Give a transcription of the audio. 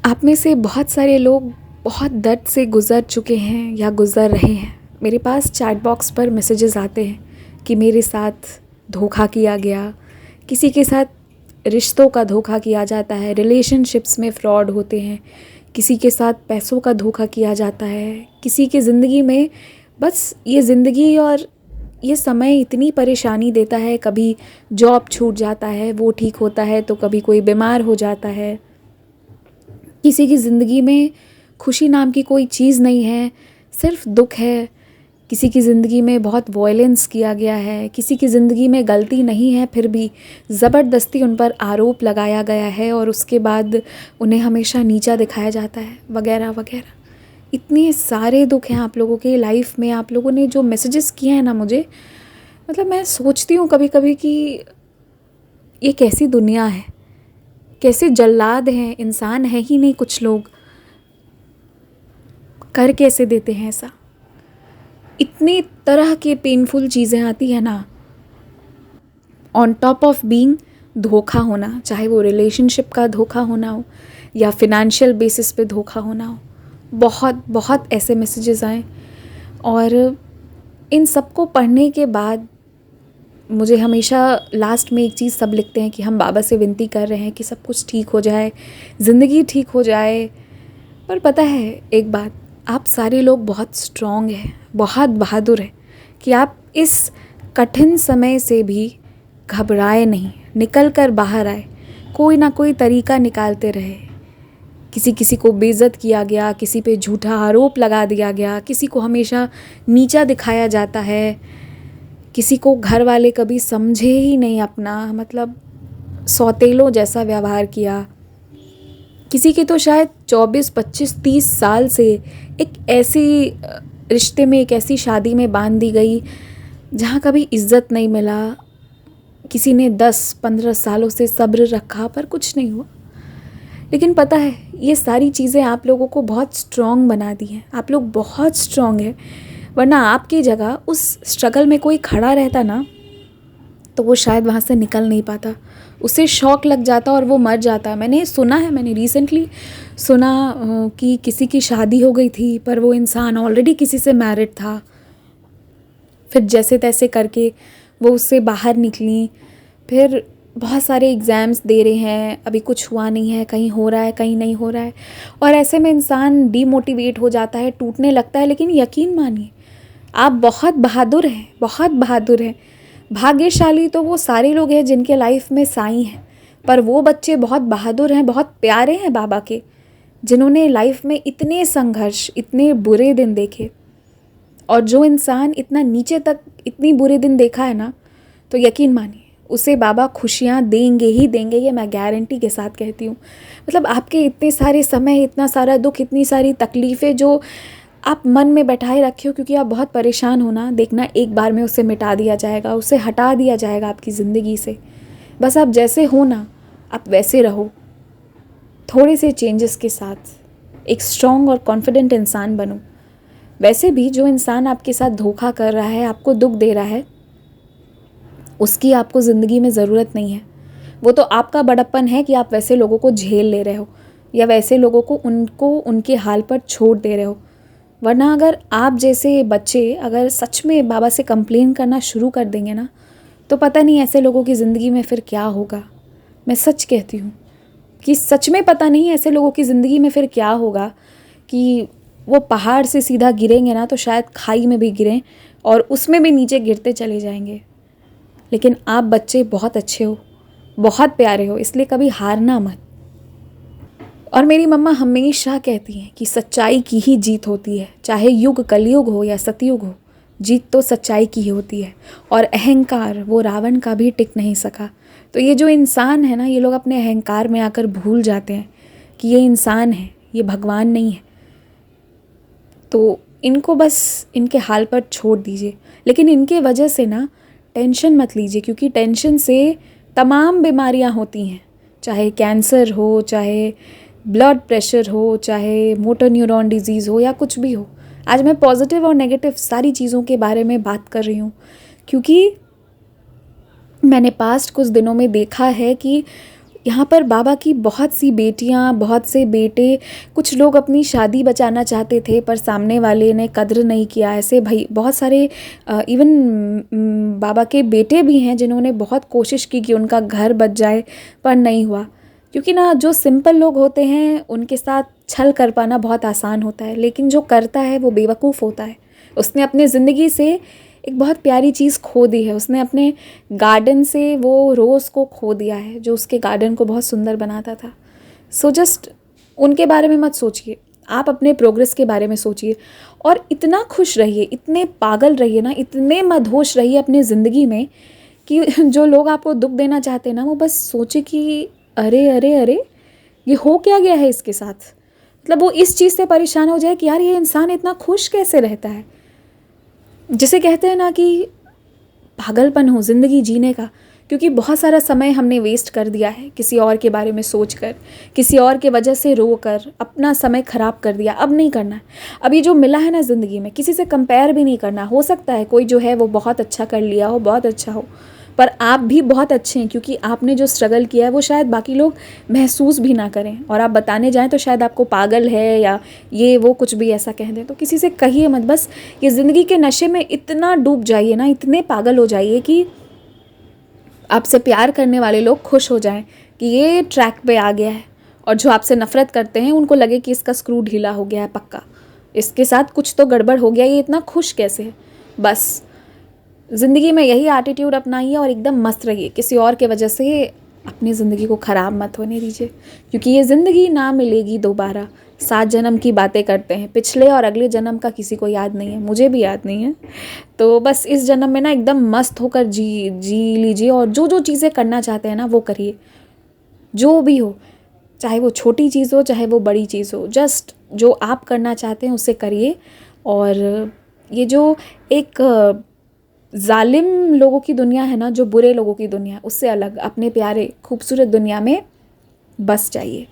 आप में से बहुत सारे लोग बहुत दर्द से गुज़र चुके हैं या गुज़र रहे हैं। मेरे पास चैट बॉक्स पर मैसेजेस आते हैं कि मेरे साथ धोखा किया गया, किसी के साथ रिश्तों का धोखा किया जाता है, रिलेशनशिप्स में फ्रॉड होते हैं, किसी के साथ पैसों का धोखा किया जाता है, किसी की ज़िंदगी में बस ये ज़िंदगी और ये समय इतनी परेशानी देता है। कभी जॉब छूट जाता है, वो ठीक होता है, तो कभी कोई बीमार हो जाता है। किसी की ज़िंदगी में खुशी नाम की कोई चीज़ नहीं है, सिर्फ दुख है। किसी की ज़िंदगी में बहुत वॉयलेंस किया गया है, किसी की ज़िंदगी में गलती नहीं है, फिर भी ज़बरदस्ती उन पर आरोप लगाया गया है और उसके बाद उन्हें हमेशा नीचा दिखाया जाता है, वगैरह वगैरह। इतने सारे दुख हैं आप लोगों के लाइफ में। आप लोगों ने जो मैसेजेस किए हैं ना मुझे, मतलब मैं सोचती हूँ कभी कभी कि ये कैसी दुनिया है, कैसे जल्लाद हैं, इंसान है ही नहीं कुछ लोग, कर कैसे देते हैं ऐसा। इतनी तरह के पेनफुल चीज़ें आती है ना, ऑन टॉप ऑफ बीइंग धोखा होना, चाहे वो रिलेशनशिप का धोखा होना हो या फिनेंशियल बेसिस पे धोखा होना हो। बहुत बहुत ऐसे मैसेजेस आए और इन सबको पढ़ने के बाद मुझे हमेशा लास्ट में एक चीज़ सब लिखते हैं कि हम बाबा से विनती कर रहे हैं कि सब कुछ ठीक हो जाए, ज़िंदगी ठीक हो जाए। पर पता है एक बात, आप सारे लोग बहुत स्ट्रॉन्ग हैं, बहुत बहादुर हैं कि आप इस कठिन समय से भी घबराए नहीं, निकल कर बाहर आए, कोई ना कोई तरीका निकालते रहे। किसी को बेइज्जत किया गया, किसी पे झूठा आरोप लगा दिया गया, किसी को हमेशा नीचा दिखाया जाता है, किसी को घर वाले कभी समझे ही नहीं अपना, मतलब सौतेलों जैसा व्यवहार किया। किसी की तो शायद 24, 25, 30 साल से एक ऐसी रिश्ते में, एक ऐसी शादी में बांध दी गई जहाँ कभी इज़्ज़त नहीं मिला। किसी ने 10-15 सालों से सब्र रखा पर कुछ नहीं हुआ। लेकिन पता है ये सारी चीज़ें आप लोगों को बहुत स्ट्रॉन्ग बना दी हैं। आप लोग बहुत स्ट्रॉन्ग हैं, वरना आपकी जगह उस स्ट्रगल में कोई खड़ा रहता ना, तो वो शायद वहाँ से निकल नहीं पाता, उसे शॉक लग जाता और वो मर जाता। मैंने सुना है, मैंने रिसेंटली सुना कि किसी की शादी हो गई थी पर वो इंसान ऑलरेडी किसी से मैरिड था। फिर जैसे तैसे करके वो उससे बाहर निकली, फिर बहुत सारे एग्ज़ाम्स दे रहे हैं, अभी कुछ हुआ नहीं है, कहीं हो रहा है कहीं नहीं हो रहा है, और ऐसे में इंसान डीमोटिवेट हो जाता है, टूटने लगता है। लेकिन यकीन मानिए आप बहुत बहादुर हैं, बहुत बहादुर हैं। भाग्यशाली तो वो सारे लोग हैं जिनके लाइफ में साईं हैं, पर वो बच्चे बहुत बहादुर हैं, बहुत प्यारे हैं बाबा के, जिन्होंने लाइफ में इतने संघर्ष, इतने बुरे दिन देखे। और जो इंसान इतना नीचे तक इतनी बुरे दिन देखा है ना, तो यकीन मानिए उसे बाबा खुशियाँ देंगे ही देंगे, ये मैं गारंटी के साथ कहती हूँ। मतलब आपके इतने सारे समय, इतना सारा दुख, इतनी सारी तकलीफ़ें जो आप मन में बैठाए रखे हो क्योंकि आप बहुत परेशान हो ना, देखना एक बार में उसे मिटा दिया जाएगा, उसे हटा दिया जाएगा आपकी ज़िंदगी से। बस आप जैसे हो ना, आप वैसे रहो, थोड़े से चेंजेस के साथ एक स्ट्रॉन्ग और कॉन्फिडेंट इंसान बनो। वैसे भी जो इंसान आपके साथ धोखा कर रहा है, आपको दुख दे रहा है, उसकी आपको ज़िंदगी में ज़रूरत नहीं है। वो तो आपका बड़प्पन है कि आप वैसे लोगों को झेल ले रहे हो या वैसे लोगों को उनके हाल पर छोड़ दे रहे हो। वरना अगर आप जैसे बच्चे अगर सच में बाबा से कंप्लेन करना शुरू कर देंगे ना, तो पता नहीं ऐसे लोगों की ज़िंदगी में फिर क्या होगा। मैं सच कहती हूँ कि सच में पता नहीं ऐसे लोगों की ज़िंदगी में फिर क्या होगा कि वो पहाड़ से सीधा गिरेंगे ना तो शायद खाई में भी गिरें और उसमें भी नीचे गिरते चले जाएंगे। लेकिन आप बच्चे बहुत अच्छे हो, बहुत प्यारे हो, इसलिए कभी हारना मत। और मेरी मम्मा हमेशा कहती हैं कि सच्चाई की ही जीत होती है, चाहे युग कलयुग हो या सतयुग हो, जीत तो सच्चाई की ही होती है। और अहंकार वो रावण का भी टिक नहीं सका। तो ये जो इंसान है ना, ये लोग अपने अहंकार में आकर भूल जाते हैं कि ये इंसान है, ये भगवान नहीं है। तो इनको बस इनके हाल पर छोड़ दीजिए। लेकिन इनके वजह से ना टेंशन मत लीजिए, क्योंकि टेंशन से तमाम बीमारियां होती हैं, चाहे कैंसर हो, चाहे ब्लड प्रेशर हो, चाहे मोटर न्यूरॉन डिजीज़ हो या कुछ भी हो। आज मैं पॉजिटिव और नेगेटिव सारी चीज़ों के बारे में बात कर रही हूँ, क्योंकि मैंने पास्ट कुछ दिनों में देखा है कि यहाँ पर बाबा की बहुत सी बेटियाँ, बहुत से बेटे, कुछ लोग अपनी शादी बचाना चाहते थे पर सामने वाले ने कद्र नहीं किया। ऐसे भाई बहुत सारे इवन बाबा के बेटे भी हैं जिन्होंने बहुत कोशिश की कि उनका घर बच जाए पर नहीं हुआ। क्योंकि ना जो सिंपल लोग होते हैं उनके साथ छल कर पाना बहुत आसान होता है, लेकिन जो करता है वो बेवकूफ़ होता है। उसने अपनी ज़िंदगी से एक बहुत प्यारी चीज़ खो दी है। उसने अपने गार्डन से वो रोज़ को खो दिया है जो उसके गार्डन को बहुत सुंदर बनाता था। सो जस्ट उनके बारे में मत सोचिए, आप अपने प्रोग्रेस के बारे में सोचिए और इतना खुश रहिए, इतने पागल रहिए ना, इतने मदहोश रहिए अपनी ज़िंदगी में कि जो लोग आपको दुख देना चाहते हैं ना, वो बस सोचे कि अरे अरे अरे ये हो क्या गया है इसके साथ। मतलब वो इस चीज़ से परेशान हो जाए कि यार ये इंसान इतना खुश कैसे रहता है। जिसे कहते हैं ना कि पागलपन हो ज़िंदगी जीने का, क्योंकि बहुत सारा समय हमने वेस्ट कर दिया है किसी और के बारे में सोचकर, किसी और के वजह से रो कर अपना समय ख़राब कर दिया। अब नहीं करना है। अब ये जो मिला है ना ज़िंदगी में, किसी से कंपेयर भी नहीं करना। हो सकता है कोई जो है वो बहुत अच्छा कर लिया हो, बहुत अच्छा हो, पर आप भी बहुत अच्छे हैं क्योंकि आपने जो स्ट्रगल किया है वो शायद बाकी लोग महसूस भी ना करें, और आप बताने जाएं तो शायद आपको पागल है या ये वो कुछ भी ऐसा कह दें। तो किसी से कहिए मत, बस ये ज़िंदगी के नशे में इतना डूब जाइए ना, इतने पागल हो जाइए कि आपसे प्यार करने वाले लोग खुश हो जाएं कि ये ट्रैक पे आ गया है, और जो आपसे नफ़रत करते हैं उनको लगे कि इसका स्क्रू ढीला हो गया है पक्का, इसके साथ कुछ तो गड़बड़ हो गया, ये इतना खुश कैसे है। बस ज़िंदगी में यही एटीट्यूड अपनाइए और एकदम मस्त रहिए। किसी और के वजह से अपनी ज़िंदगी को ख़राब मत होने दीजिए, क्योंकि ये ज़िंदगी ना मिलेगी दोबारा। 7 जन्म की बातें करते हैं, पिछले और अगले जन्म का किसी को याद नहीं है, मुझे भी याद नहीं है। तो बस इस जन्म में ना एकदम मस्त होकर जी लीजिए, और जो जो चीज़ें करना चाहते हैं ना वो करिए, जो भी हो, चाहे वो छोटी चीज़ हो चाहे वो बड़ी चीज़ हो, जस्ट जो आप करना चाहते हैं उसे करिए। और ये जो एक जालिम लोगों की दुनिया है ना, जो बुरे लोगों की दुनिया, उससे अलग अपने प्यारे खूबसूरत दुनिया में बस जाइए।